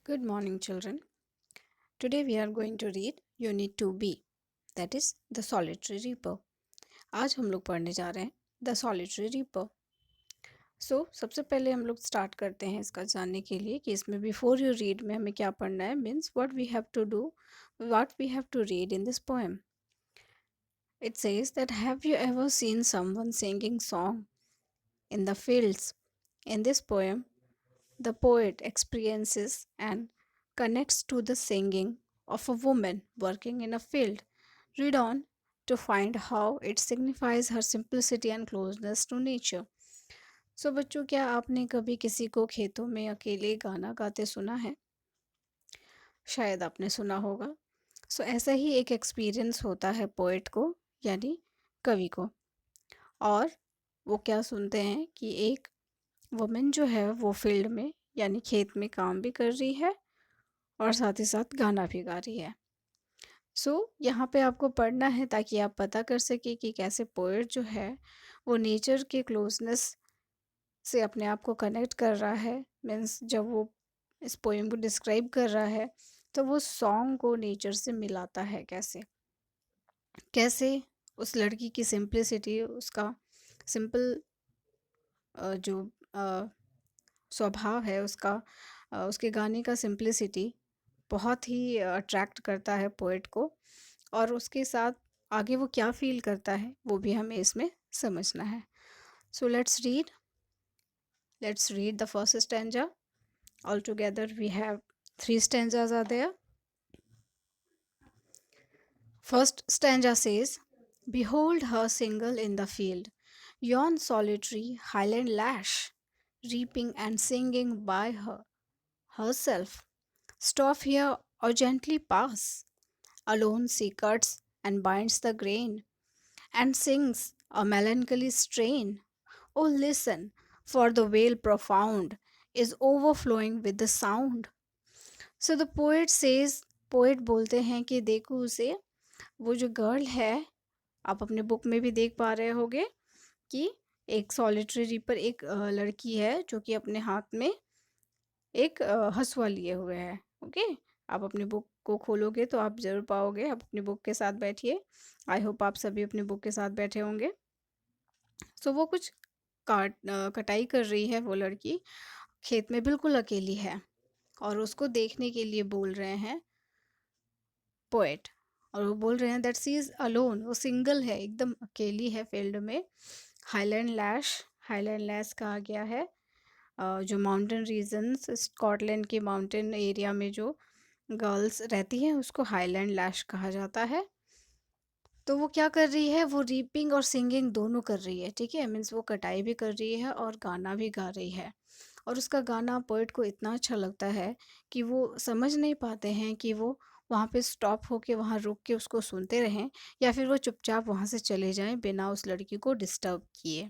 Good morning, children. Today we are going to read Unit 2B, that is The Solitary Reaper. आज हम लोग पढ़ने जा रहे हैं The Solitary Reaper. सबसे पहले हम लोग स्टार्ट करते हैं इसका जानने के लिए कि इसमें बिफोर यू रीड में हमें क्या पढ़ना है means what we have to read in this poem. It says that have you ever seen someone singing song in the fields? In this poem, the poet experiences and connects to the singing of a woman working in a field. Read on to find how it signifies her simplicity and closeness to nature. बच्चों, क्या आपने कभी किसी को खेतों में अकेले गाना गाते सुना है? शायद आपने सुना होगा. ऐसा ही एक एक्सपीरियंस होता है पोएट को यानी कवि को. और वो क्या सुनते हैं कि एक वुमेन जो है वो फील्ड में यानी खेत में काम भी कर रही है और साथ ही साथ गाना भी गा रही है. यहाँ पे आपको पढ़ना है ताकि आप पता कर सके कि कैसे पोएट जो है वो नेचर के क्लोजनेस से अपने आप को कनेक्ट कर रहा है. मीन्स जब वो इस पोएम को डिस्क्राइब कर रहा है तो वो सॉन्ग को नेचर से मिलाता है. कैसे कैसे उस लड़की की सिंप्लिसिटी, उसका सिंपल जो स्वभाव है उसका, उसके गाने का सिंप्लिसिटी बहुत ही अट्रैक्ट करता है पोएट को. और उसके साथ आगे वो क्या फ़ील करता है वो भी हमें इसमें समझना है. Let's read the first stanza. All together we have 3 stanzas are there. First stanza says, behold her single in the field, yon solitary highland lash, reaping and singing by herself. Stop here or gently pass. Alone she cuts and binds the grain, and sings a melancholy strain. Oh, listen, for the vale profound is overflowing with the sound. So the poet says, poet बोलते हैं कि देखो उसे, वो जो girl है, आप अपने बुक में भी देख पा रहे होगे कि एक सॉलिटरी रीपर एक लड़की है जो कि अपने हाथ में एक हसुआ लिए हुए है. ओके, आप अपनी बुक को खोलोगे तो आप ज़रूर पाओगे. आप अपनी बुक के साथ बैठिए. आई होप आप सभी अपनी बुक के साथ बैठे होंगे. वो कुछ कटाई कर रही है. वो लड़की खेत में बिल्कुल अकेली है और उसको देखने के लिए बोल रहे हैं पोएट. और वो बोल रहे हैं दैट सी इज़ अलोन, वो सिंगल है, एकदम अकेली है फील्ड में. हाईलैंड लैश कहा गया है जो माउंटेन रीजन्स, स्कॉटलैंड के माउंटेन एरिया में जो गर्ल्स रहती हैं उसको हाईलैंड लैश कहा जाता है. तो वो क्या कर रही है, वो रीपिंग और सिंगिंग दोनों कर रही है. ठीक है, मीन्स वो कटाई भी कर रही है और गाना भी गा रही है. और उसका गाना पोएट को इतना अच्छा लगता है कि वो समझ नहीं पाते हैं कि वो वहाँ पे स्टॉप होके वहाँ रुक के उसको सुनते रहें या फिर वो चुपचाप वहाँ से चले जाएं बिना उस लड़की को डिस्टर्ब किए.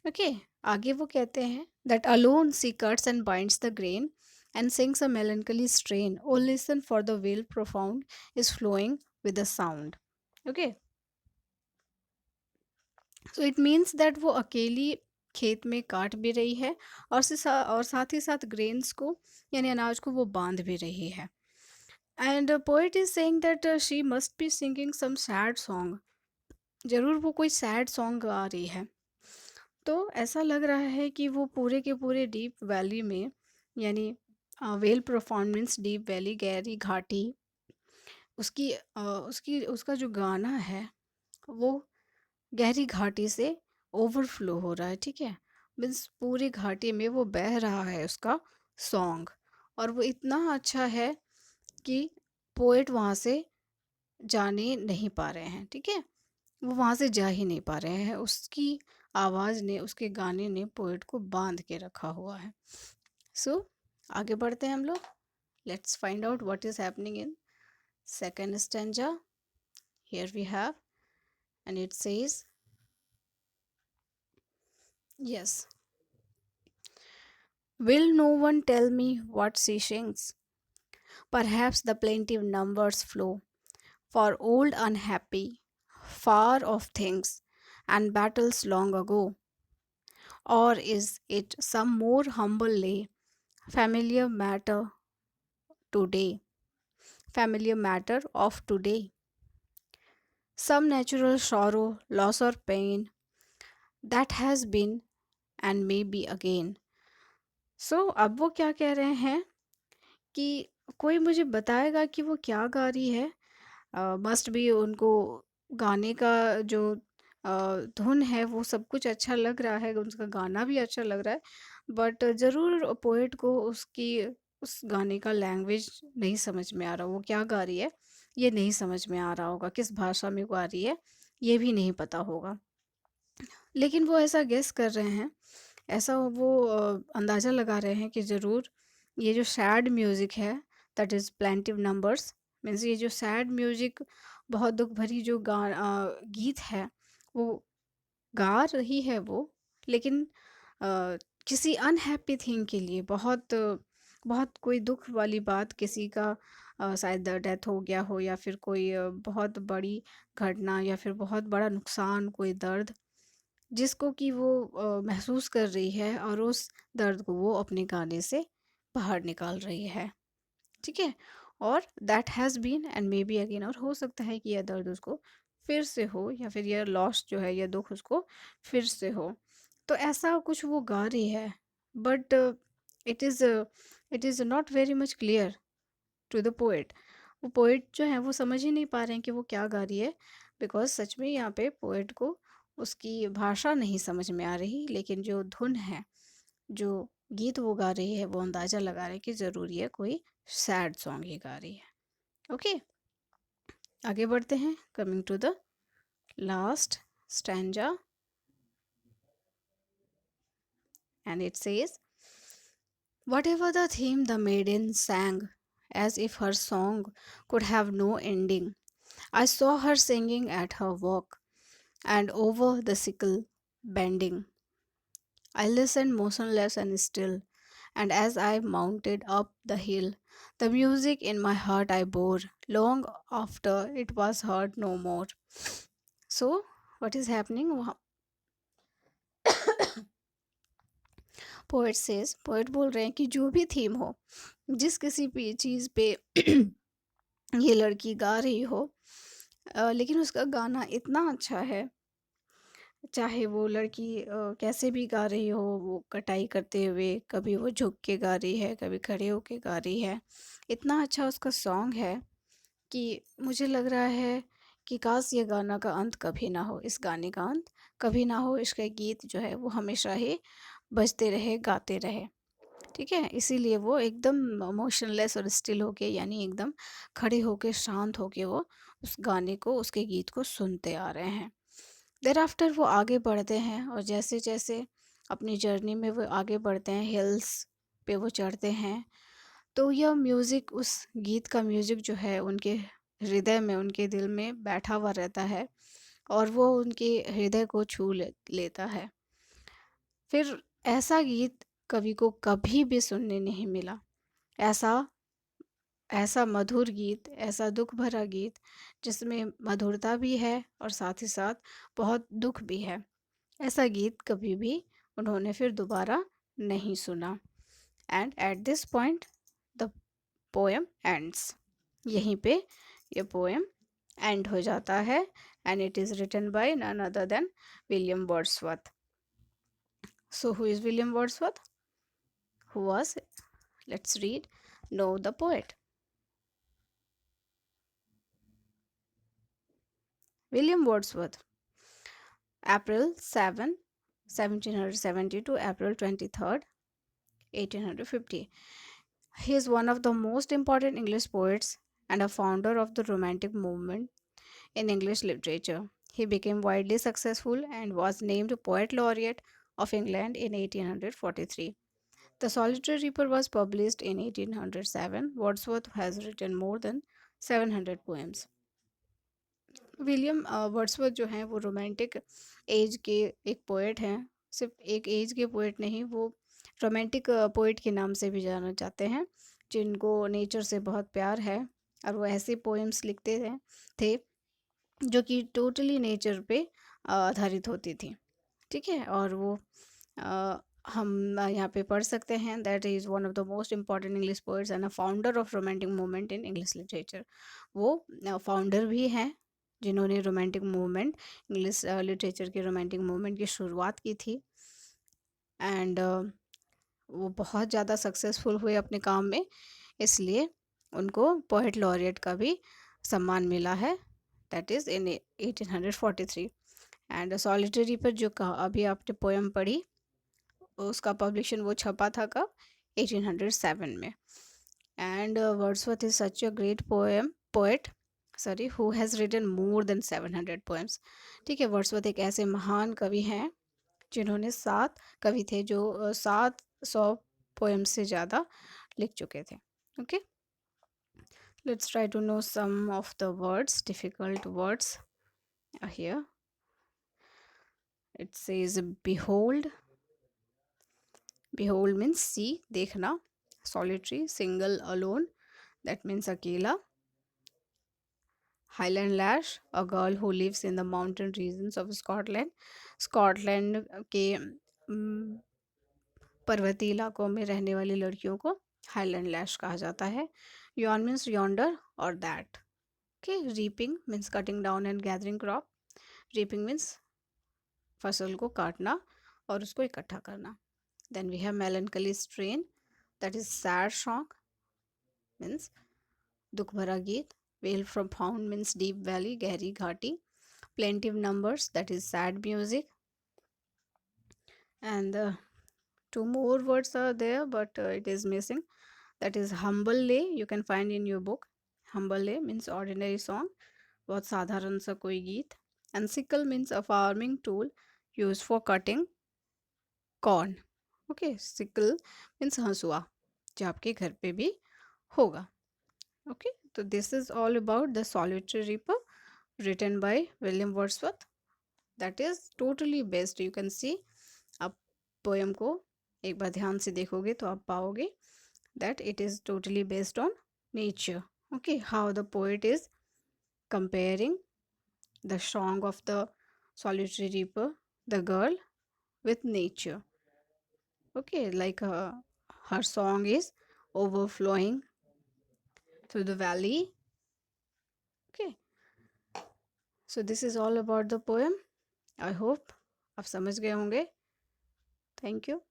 ओके, आगे वो कहते हैं that alone she cuts and binds the grain and sings a melancholy strain. O listen for the vale profound is flowing with the sound. Okay, so it means that वो अकेली खेत में काट भी रही है और साथ ही साथ ग्रेन्स को यानी अनाज को वो बांध भी रही है. And poet is saying that she must be singing some sad song. ज़रूर वो कोई सैड सॉन्ग गा रही है. तो ऐसा लग रहा है कि वो पूरे के पूरे डीप वैली में यानी वेल परफॉर्मेंस डीप वैली गहरी घाटी उसका जो गाना है वो गहरी घाटी से ओवरफ्लो हो रहा है. ठीक है, मीन्स पूरी घाटी में वो बह रहा है उसका सॉन्ग. और वो इतना अच्छा है कि पोएट वहाँ से जाने नहीं पा रहे हैं. ठीक है, वो वहाँ से जा ही नहीं पा रहे हैं. उसकी आवाज़ ने, उसके गाने ने पोएट को बांध के रखा हुआ है. आगे बढ़ते हैं हम लोग. Let's find out what is happening in second stanza. Here we have and it says, yes, will no one tell me what she sings? Perhaps the plaintive numbers flow for old unhappy, far off things and battles long ago. Or is it some more humble lay, familiar matter today, familiar matter of today. Some natural sorrow, loss, or pain that has been and may be again. So अब वो क्या कह रहे हैं कि कोई मुझे बताएगा कि वो क्या गा रही है। मस्ट बी उनको गाने का जो धुन है वो सब कुछ अच्छा लग रहा है, उसका गाना भी अच्छा लग रहा है, बट ज़रूर पोएट को उसकी उस गाने का लैंग्वेज नहीं समझ में आ रहा, वो क्या गा रही है ये नहीं समझ में आ रहा होगा, किस भाषा में गा रही है ये भी नहीं पता होगा। लेकिन वो ऐसा गेस कर रहे हैं, ऐसा वो अंदाज़ा लगा रहे हैं कि ज़रूर ये जो सैड म्यूज़िक है, that is plaintiff numbers, means ये जो सैड म्यूज़िक बहुत दुख भरी जो गीत है वो गा रही है वो, लेकिन किसी अनहैप्पी थिंग के लिए, बहुत बहुत कोई दुख वाली बात, किसी का शायद डेथ हो गया हो, या फिर कोई बहुत बड़ी घटना, या फिर बहुत बड़ा नुकसान, कोई दर्द जिसको कि वो महसूस कर रही है, और उस दर्द को वो अपने गाने से बाहर निकाल रही है। ठीक है, और that has been and may be again, और हो सकता है कि यह दर्द उसको फिर से हो, या फिर यह लॉस जो है, यह दुख उसको फिर से हो। तो ऐसा कुछ वो गा रही है, but it is it is not very much clear to the poet. वो पोएट जो है वो समझ ही नहीं पा रहे हैं कि वो क्या गा रही है, बिकॉज सच में यहाँ पे पोएट को उसकी भाषा नहीं समझ में आ रही, लेकिन जो धुन है, जो गीत वो गा रही है, वो अंदाज़ा लगा रहे हैं कि ज़रूर ये कोई सैड सॉन्ग ही गा रही है। ओके, आगे बढ़ते हैं, coming to the last stanza, and it says, whatever the theme the maiden sang, as if her song could have no ending, I saw her singing at her work, and over the sickle bending. I listened motionless and still, and as I mounted up the hill, the music in my heart I bore, long after it was heard no more. So, what is happening? Poet says, poet बोल रहे हैं कि जो भी theme हो, जिस किसी भी चीज़ पे ये लड़की गा रही हो, लेकिन उसका गाना इतना अच्छा है, चाहे वो लड़की कैसे भी गा रही हो, वो कटाई करते हुए, कभी वो झुक के गा रही है, कभी खड़े होके गा रही है, इतना अच्छा उसका सॉन्ग है कि मुझे लग रहा है कि काश ये गाना का अंत कभी ना हो, इस गाने का अंत कभी ना हो, इसका गीत जो है वो हमेशा ही बजते रहे, गाते रहे। ठीक है, इसीलिए वो एकदम मोशनलेस और स्टिल होके, यानी एकदम खड़े होके, शांत होके वो उस गाने को, उसके गीत को सुनते आ रहे हैं। देर आफ्टर वो आगे बढ़ते हैं, और जैसे जैसे अपनी जर्नी में वो आगे बढ़ते हैं, हिल्स पे वो चढ़ते हैं, तो यह म्यूज़िक, उस गीत का म्यूज़िक जो है उनके हृदय में, उनके दिल में बैठा हुआ रहता है, और वो उनके हृदय को छू लेता है। फिर ऐसा गीत कवि को कभी भी सुनने नहीं मिला, ऐसा ऐसा मधुर गीत, ऐसा दुख भरा गीत जिसमें मधुरता भी है और साथ ही साथ बहुत दुख भी है, ऐसा गीत कभी भी उन्होंने फिर दोबारा नहीं सुना। And at this point the poem ends, यहीं पे ये पोएम एंड हो जाता है, and it is written by none other than William Wordsworth. So who is William Wordsworth? Who was? Let's read. Know the poet. William Wordsworth, April 7, 1770 to April 23rd, 1850. He is one of the most important English poets and a founder of the Romantic movement in English literature. He became widely successful and was named Poet Laureate of England in 1843. The Solitary Reaper was published in 1807. Wordsworth has written more than 700 poems. William Wordsworth जो हैं वो romantic as के एक poet हैं, सिर्फ एक as के poet नहीं, वो रोमांटिक पोएट के नाम से भी जाना जाते हैं, जिनको नेचर से बहुत प्यार है, और वो ऐसे पोएम्स लिखते थे जो कि टोटली नेचर पे आधारित होती थी। ठीक है, और वो हम यहाँ पे पढ़ सकते हैं that is one of the most important English poets and a founder of romantic movement in English literature. वो फाउंडर भी हैं जिन्होंने रोमांटिक मूवमेंट, इंग्लिश लिटरेचर के रोमांटिक मूवमेंट की शुरुआत की थी। एंड वो बहुत ज़्यादा सक्सेसफुल हुए अपने काम में, इसलिए उनको पोएट लॉरिएट का भी सम्मान मिला है, that is in 1843। And solitary पर जो कहा अभी आपने पोएम पढ़ी, उसका पब्लिशन वो छपा था कब, 1807 में। And Wordsworth is such a great poet who has written more than 700 poems. ठीक है, वर्ड्सवर्थ एक ऐसे महान कवि हैं जिन्होंने 7 कवि थे जो 700 पोएम्स से ज़्यादा लिख चुके थे। Okay, let's try to know some of the words, difficult words here. It says behold. Behold means see, देखना. Solitary, single, alone, that means अकेला. Highland lash, a girl who lives in the mountain regions of Scotland. Scotland के पर्वतीय इलाकों में रहने वाली लड़कियों को हाईलैंड लैश कहा जाता है. Yon means yonder or that. Okay, reaping means cutting down and gathering crop. Reaping means फसल को काटना और उसको इकट्ठा करना. Then we have melancholy strain, that is sad song, means दुख भरा गीत. Wail profound means deep valley, गहरी घाटी. Plaintive numbers, that is sad music. And two more words are there, but it is missing. That is humble lay, you can find in your book. Humble lay means ordinary song, बहुत साधारण सा कोई गीत. And sickle means a farming tool used for cutting corn. Okay, sickle means हंसुआ जो आपके घर पे भी होगा. Okay, so this is all about the Solitary Reaper written by William Wordsworth. That is totally based, you can see, आप poem को एक बार ध्यान से देखोगे तो आप पाओगे that it is totally based on nature. Okay, how the poet is comparing the song of the Solitary Reaper, the girl, with nature. Okay, like her song is overflowing through the valley. Okay, so this is all about the poem. I hope आप समझ गए होंगे. Thank you.